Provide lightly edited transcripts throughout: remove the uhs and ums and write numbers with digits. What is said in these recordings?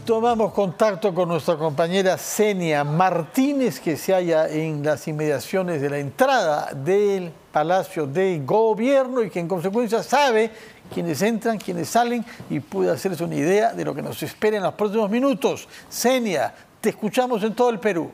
Tomamos contacto con nuestra compañera Senia Martínez, que se halla en las inmediaciones de la entrada del Palacio de Gobierno y que en consecuencia sabe quiénes entran, quiénes salen y puede hacerse una idea de lo que nos espera en los próximos minutos. Senia, te escuchamos en todo el Perú.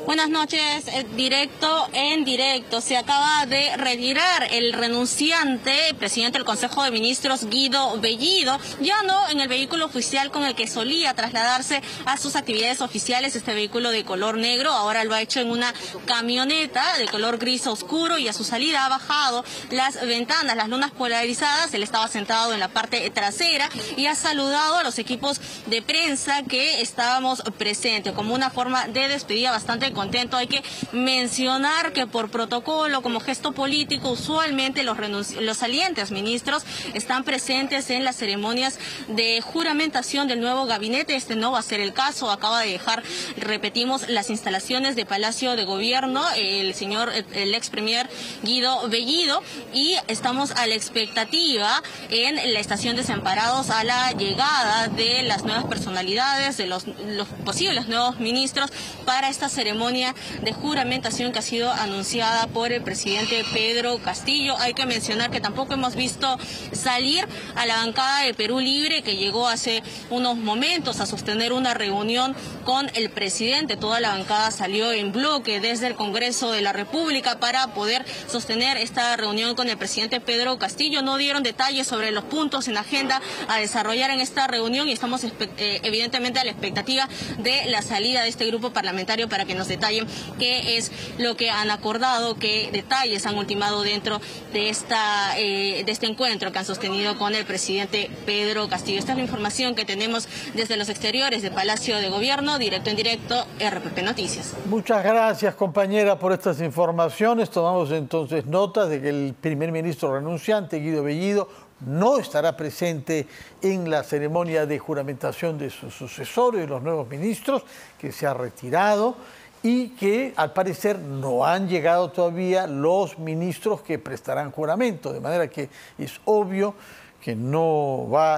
Buenas noches, directo en directo. Se acaba de retirar el renunciante, presidente del Consejo de Ministros, Guido Bellido, ya no en el vehículo oficial con el que solía trasladarse a sus actividades oficiales, este vehículo de color negro, ahora lo ha hecho en una camioneta de color gris oscuro y a su salida ha bajado las ventanas, las lunas polarizadas. Él estaba sentado en la parte trasera y ha saludado a los equipos de prensa que estábamos presentes como una forma de despedida bastante contento. Hay que mencionar que por protocolo, como gesto político, usualmente los salientes ministros están presentes en las ceremonias de juramentación del nuevo gabinete. Este no va a ser el caso. Acaba de dejar, repetimos, las instalaciones de Palacio de Gobierno el ex premier Guido Bellido, y estamos a la expectativa en la estación Desamparados a la llegada de las nuevas personalidades, de los posibles nuevos ministros para esta ceremonia de juramentación que ha sido anunciada por el presidente Pedro Castillo. Hay que mencionar que tampoco hemos visto salir a la bancada de Perú Libre, que llegó hace unos momentos a sostener una reunión con el presidente. Toda la bancada salió en bloque desde el Congreso de la República para poder sostener esta reunión con el presidente Pedro Castillo. No dieron detalles sobre los puntos en agenda a desarrollar en esta reunión y estamos evidentemente a la expectativa de la salida de este grupo parlamentario para que nos detallen qué es lo que han acordado, qué detalles han ultimado dentro de este encuentro que han sostenido con el presidente Pedro Castillo. Esta es la información que tenemos desde los exteriores del Palacio de Gobierno, directo en directo, RPP Noticias. Muchas gracias, compañera, por estas informaciones. Tomamos entonces nota de que el primer ministro renunciante, Guido Bellido, no estará presente en la ceremonia de juramentación de su sucesor y de los nuevos ministros, que se ha retirado, y que al parecer no han llegado todavía los ministros que prestarán juramento, de manera que es obvio que no va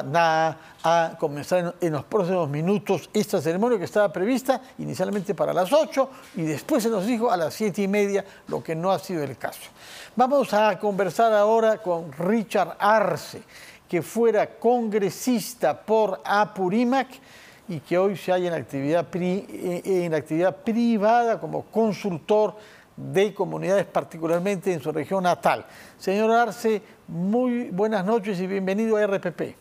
a comenzar en los próximos minutos esta ceremonia, que estaba prevista inicialmente para las 8 y después se nos dijo a las 7:30, lo que no ha sido el caso. Vamos a conversar ahora con Richard Arce, que fuera congresista por Apurímac y que hoy se halla en actividad privada como consultor de comunidades, particularmente en su región natal. Señor Arce, muy buenas noches y bienvenido a RPP.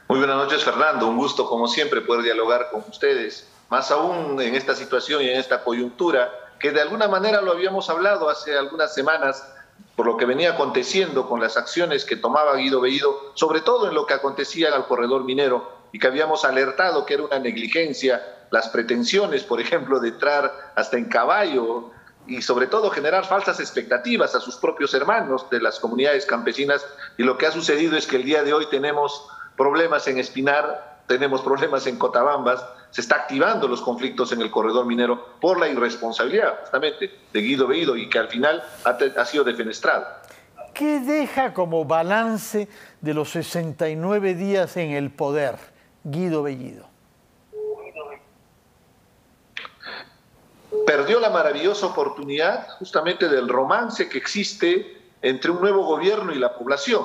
Muy buenas noches, Fernando. Un gusto, como siempre, poder dialogar con ustedes, más aún en esta situación y en esta coyuntura, que de alguna manera lo habíamos hablado hace algunas semanas, por lo que venía aconteciendo con las acciones que tomaba Guido Bellido, sobre todo en lo que acontecía al corredor minero, y que habíamos alertado que era una negligencia, las pretensiones, por ejemplo, de entrar hasta en caballo y sobre todo generar falsas expectativas a sus propios hermanos de las comunidades campesinas. Y lo que ha sucedido es que el día de hoy tenemos problemas en Espinar, tenemos problemas en Cotabambas, se está activando los conflictos en el corredor minero por la irresponsabilidad justamente de Guido Bellido y que al final ha sido defenestrado. ¿Qué deja como balance de los 69 días en el poder Guido Bellido? Perdió la maravillosa oportunidad justamente del romance que existe entre un nuevo gobierno y la población.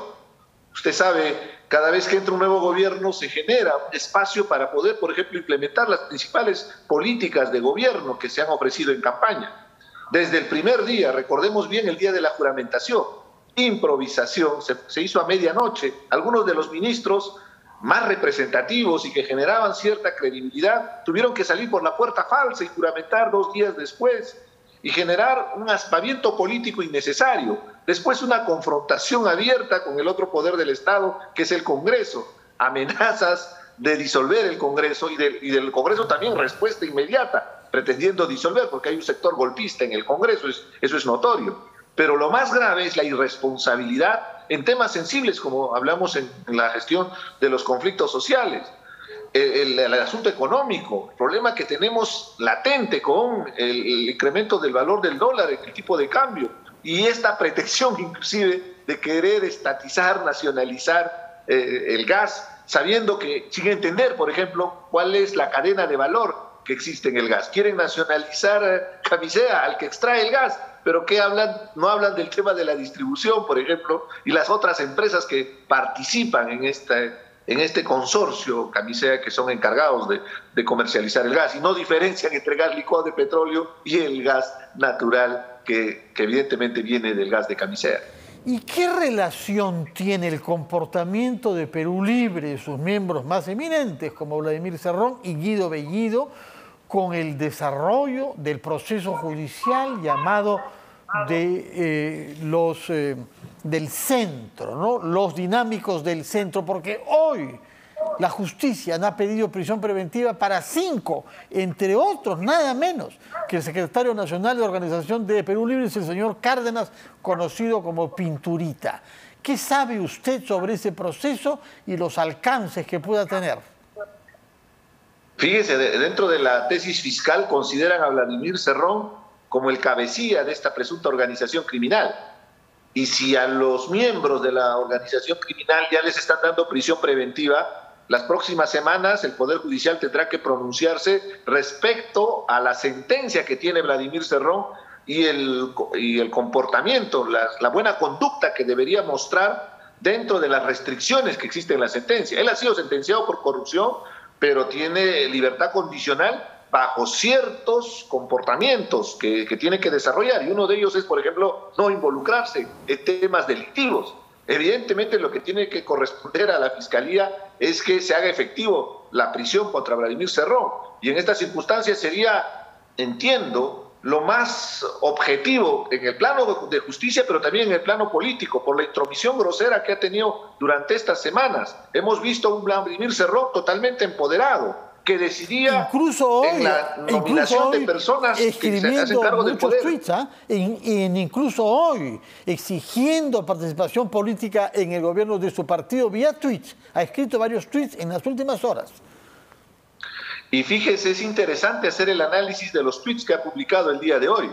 Usted sabe, cada vez que entra un nuevo gobierno se genera un espacio para poder, por ejemplo, implementar las principales políticas de gobierno que se han ofrecido en campaña. Desde el primer día, recordemos bien el día de la juramentación, improvisación, se hizo a medianoche. Algunos de los ministros más representativos y que generaban cierta credibilidad tuvieron que salir por la puerta falsa y juramentar 2 días después y generar un aspaviento político innecesario. Después una confrontación abierta con el otro poder del Estado, que es el Congreso, amenazas de disolver el Congreso y del Congreso también respuesta inmediata, pretendiendo disolver, porque hay un sector golpista en el Congreso, eso es notorio. Pero lo más grave es la irresponsabilidad en temas sensibles, como hablamos en la gestión de los conflictos sociales. El asunto económico, el problema que tenemos latente con el incremento del valor del dólar, el tipo de cambio, y esta pretensión inclusive de querer estatizar, nacionalizar el gas, sabiendo que, sin entender, por ejemplo, cuál es la cadena de valor que existe en el gas. Quieren nacionalizar Camisea, al que extrae el gas, pero ¿qué hablan? No hablan del tema de la distribución, por ejemplo, y las otras empresas que participan en este consorcio Camisea, que son encargados de comercializar el gas, y no diferencian entre gas licuado de petróleo y el gas natural que evidentemente viene del gas de Camisea. ¿Y qué relación tiene el comportamiento de Perú Libre y sus miembros más eminentes, como Vladimir Cerrón y Guido Bellido, con el desarrollo del proceso judicial llamado del centro, ¿no? Los dinámicos del centro? Porque hoy la justicia ha pedido prisión preventiva para 5, entre otros, nada menos que el secretario nacional de Organización de Perú Libre, es el señor Cárdenas, conocido como Pinturita. ¿Qué sabe usted sobre ese proceso y los alcances que pueda tener? Fíjese, dentro de la tesis fiscal consideran a Vladimir Cerrón como el cabecilla de esta presunta organización criminal. Y si a los miembros de la organización criminal ya les están dando prisión preventiva, las próximas semanas el Poder Judicial tendrá que pronunciarse respecto a la sentencia que tiene Vladimir Cerrón y el comportamiento, la buena conducta que debería mostrar dentro de las restricciones que existen en la sentencia. Él ha sido sentenciado por corrupción, pero tiene libertad condicional bajo ciertos comportamientos que tiene que desarrollar, y uno de ellos es, por ejemplo, no involucrarse en temas delictivos. Evidentemente lo que tiene que corresponder a la Fiscalía es que se haga efectivo la prisión contra Vladimir Cerrón, y en estas circunstancias sería, entiendo, lo más objetivo en el plano de justicia, pero también en el plano político, por la intromisión grosera que ha tenido durante estas semanas. Hemos visto a un Vladimir Cerrón totalmente empoderado, que decidía incluso hoy, en la nominación de personas que se hacen cargo del poder. Tweets, incluso hoy, exigiendo participación política en el gobierno de su partido vía tweets. Ha escrito varios tweets en las últimas horas. Y fíjese, es interesante hacer el análisis de los tweets que ha publicado el día de hoy,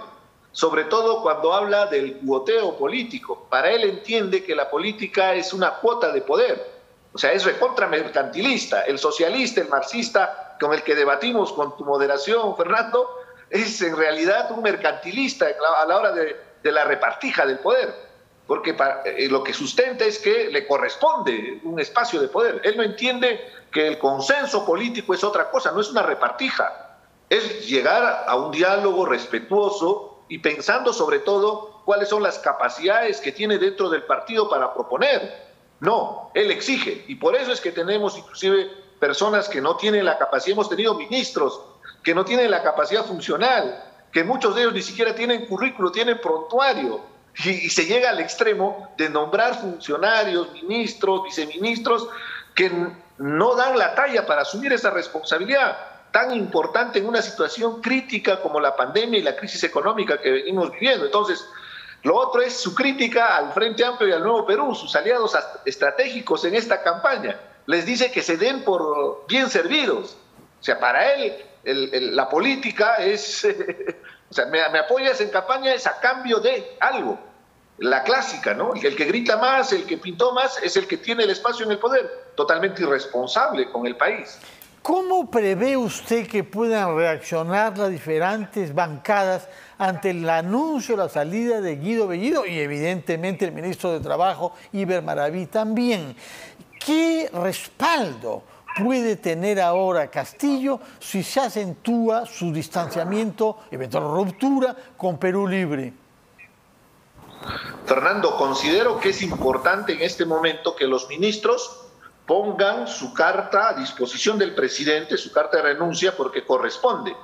sobre todo cuando habla del cuoteo político. Para él entiende que la política es una cuota de poder. O sea, es recontra mercantilista. El socialista, el marxista, con el que debatimos con tu moderación, Fernando, es en realidad un mercantilista a la hora de la repartija del poder, porque lo que sustenta es que le corresponde un espacio de poder. Él no entiende que el consenso político es otra cosa, no es una repartija, es llegar a un diálogo respetuoso y pensando sobre todo cuáles son las capacidades que tiene dentro del partido para proponer. No, él exige, y por eso es que tenemos inclusive personas que no tienen la capacidad, hemos tenido ministros que no tienen la capacidad funcional, que muchos de ellos ni siquiera tienen currículo, tienen prontuario, y se llega al extremo de nombrar funcionarios, ministros, viceministros, que no dan la talla para asumir esa responsabilidad tan importante en una situación crítica como la pandemia y la crisis económica que venimos viviendo. Entonces, lo otro es su crítica al Frente Amplio y al Nuevo Perú, sus aliados estratégicos en esta campaña. Les dice que se den por bien servidos. O sea, para él la política es... o sea, me apoyas en campaña es a cambio de algo. La clásica, ¿no? El que grita más, el que pintó más, es el que tiene el espacio en el poder. Totalmente irresponsable con el país. ¿Cómo prevé usted que puedan reaccionar las diferentes bancadas ante el anuncio de la salida de Guido Bellido y evidentemente el ministro de Trabajo, Iber Maraví, también? ¿Qué respaldo puede tener ahora Castillo si se acentúa su distanciamiento, eventual ruptura con Perú Libre? Fernando, considero que es importante en este momento que los ministros pongan su carta a disposición del presidente, su carta de renuncia, porque corresponde.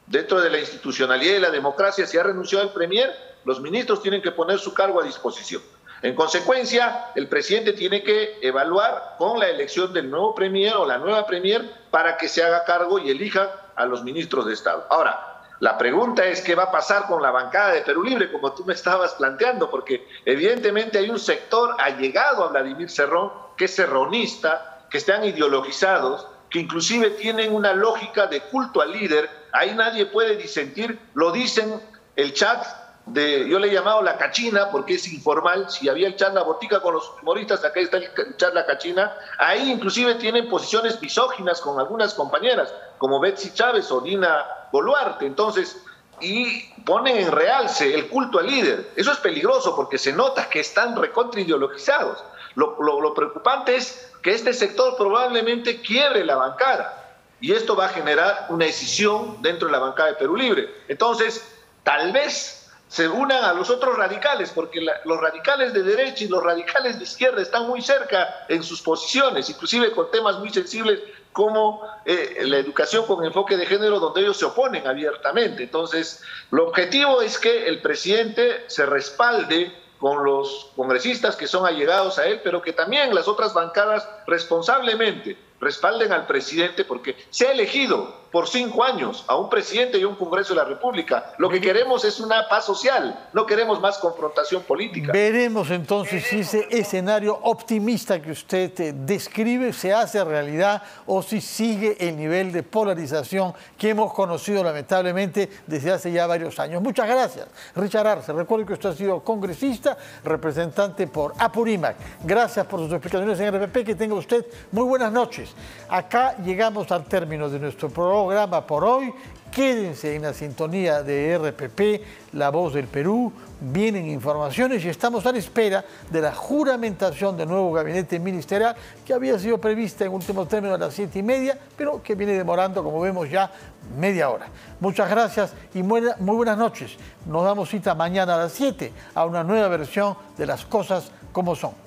Dentro de la institucionalidad y la democracia, si ha renunciado el premier, los ministros tienen que poner su cargo a disposición. En consecuencia, el presidente tiene que evaluar con la elección del nuevo premier o la nueva premier para que se haga cargo y elija a los ministros de Estado. Ahora, la pregunta es qué va a pasar con la bancada de Perú Libre, como tú me estabas planteando, porque evidentemente hay un sector allegado a Vladimir Cerrón, que es cerronista, que están ideologizados, que inclusive tienen una lógica de culto al líder. Ahí nadie puede disentir, lo dicen el chat yo le he llamado la cachina porque es informal. Si había el charla botica con los humoristas, acá está el charla cachina. Ahí inclusive tienen posiciones misóginas con algunas compañeras, como Betsy Chávez o Dina Boluarte. Entonces, y ponen en realce el culto al líder. Eso es peligroso porque se nota que están recontra ideologizados. Lo preocupante es que este sector probablemente quiebre la bancada y esto va a generar una escisión dentro de la bancada de Perú Libre. Entonces, tal vez se unan a los otros radicales, porque los radicales de derecha y los radicales de izquierda están muy cerca en sus posiciones, inclusive con temas muy sensibles como la educación con enfoque de género, donde ellos se oponen abiertamente. Entonces, lo objetivo es que el presidente se respalde con los congresistas que son allegados a él, pero que también las otras bancadas responsablemente respalden al presidente, porque se ha elegido por 5 años a un presidente y a un Congreso de la República. Lo que queremos es una paz social, no queremos más confrontación política. Veremos entonces si ese escenario optimista que usted describe se hace realidad o si sigue el nivel de polarización que hemos conocido lamentablemente desde hace ya varios años. Muchas gracias, Richard Arce. Recuerden que usted ha sido congresista, representante por Apurímac. Gracias por sus explicaciones en RPP. Que tenga usted muy buenas noches. Acá llegamos al término de nuestro programa por hoy. Quédense en la sintonía de RPP, La Voz del Perú. Vienen informaciones y estamos a la espera de la juramentación del nuevo gabinete ministerial que había sido prevista en último término a las 7:30, pero que viene demorando, como vemos, ya media hora. Muchas gracias y muy buenas noches. Nos damos cita mañana a las 7 a una nueva versión de Las Cosas Como Son.